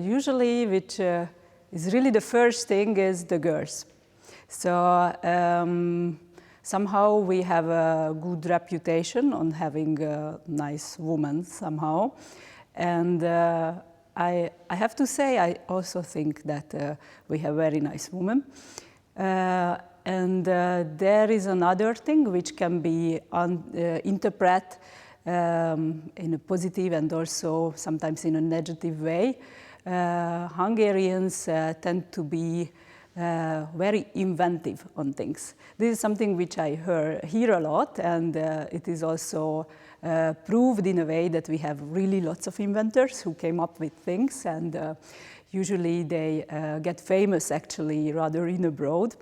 Usually, which is really the first thing, is the girls. So somehow we have a good reputation on having a nice woman somehow. And I have to say, I also think that we have very nice women. And there is another thing which can be interpreted in a positive and also sometimes in a negative way. Hungarians tend to be very inventive on things. This is something which I hear a lot, and it is also proved in a way that we have really lots of inventors who came up with things, and usually they get famous actually rather in abroad.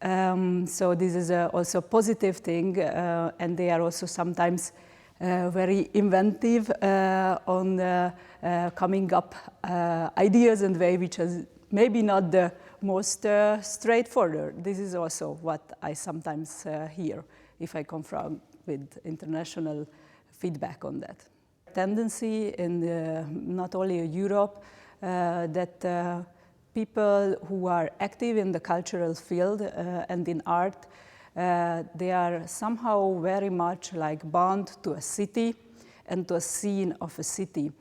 So this is also a positive thing, and they are also sometimes very inventive on coming up ideas and way which is maybe not the most straightforward. This is also what I sometimes hear if I confront with international feedback on that. Tendency in not only Europe that people who are active in the cultural field and in art, they are somehow very much like bound to a city and to a scene of a city.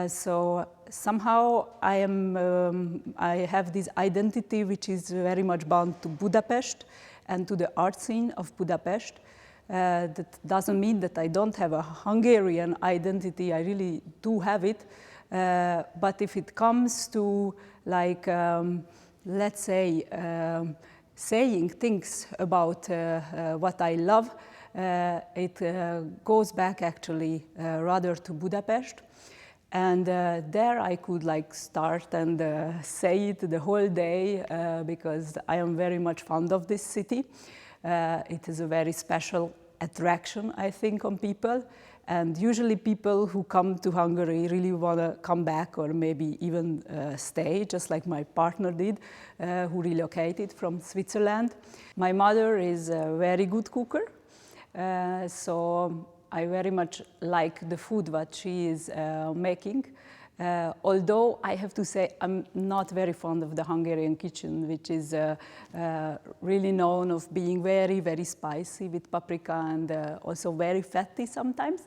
So somehow I have this identity which is very much bound to Budapest and to the art scene of Budapest. That doesn't mean that I don't have a Hungarian identity. I really do have it. But if it comes to, like, let's say, saying things about what I love, it goes back actually rather to Budapest. And there I could like start and say it the whole day because I am very much fond of this city. It is a very special attraction, I think, on people. And usually people who come to Hungary really want to come back or maybe even stay, just like my partner did, who relocated from Switzerland. My mother is a very good cooker, so I very much like the food that she is making. Although I have to say I'm not very fond of the Hungarian kitchen, which is really known of being very, very spicy with paprika and also very fatty sometimes.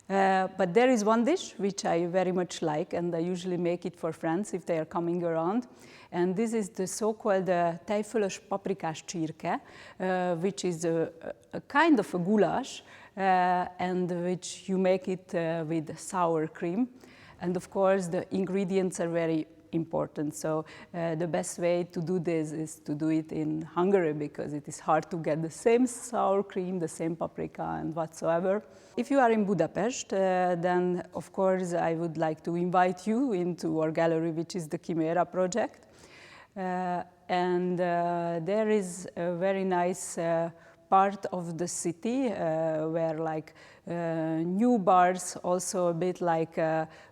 But there is one dish which I very much like, and I usually make it for friends if they are coming around. And this is the so-called tejfölös paprikás csirke, which is a kind of a goulash, and which you make it with sour cream. And of course, the ingredients are very important. So the best way to do this is to do it in Hungary because it is hard to get the same sour cream, the same paprika and whatsoever. If you are in Budapest, then of course I would like to invite you into our gallery, which is the Chimera project. And there is a very nice part of the city where like new bars, also a bit like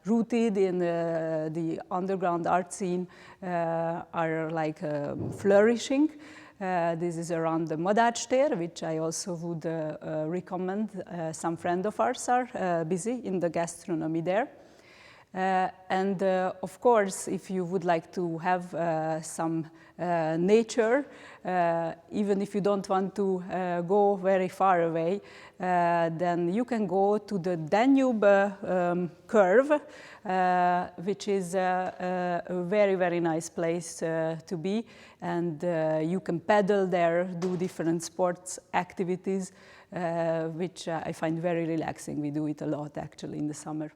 rooted in the underground art scene, are like flourishing. This is around the Madách tér, which I also would recommend. Some friends of ours are busy in the gastronomy there. And of course, if you would like to have some nature, even if you don't want to go very far away, then you can go to the Danube curve, which is a very, very nice place to be. And you can paddle there, do different sports activities, which I find very relaxing. We do it a lot actually in the summer.